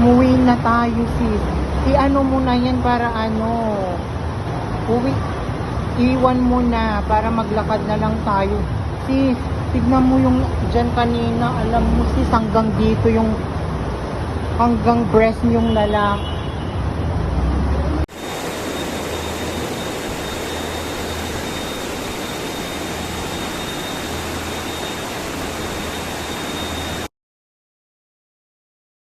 Umuwi na tayo, sis. I-ano mo na yan para ano. Uwi. Iwan mo na para maglakad na lang tayo. Sis, tignan mo yung dyan kanina. Alam mo sis, hanggang dito yung hanggang breast yung lalaki.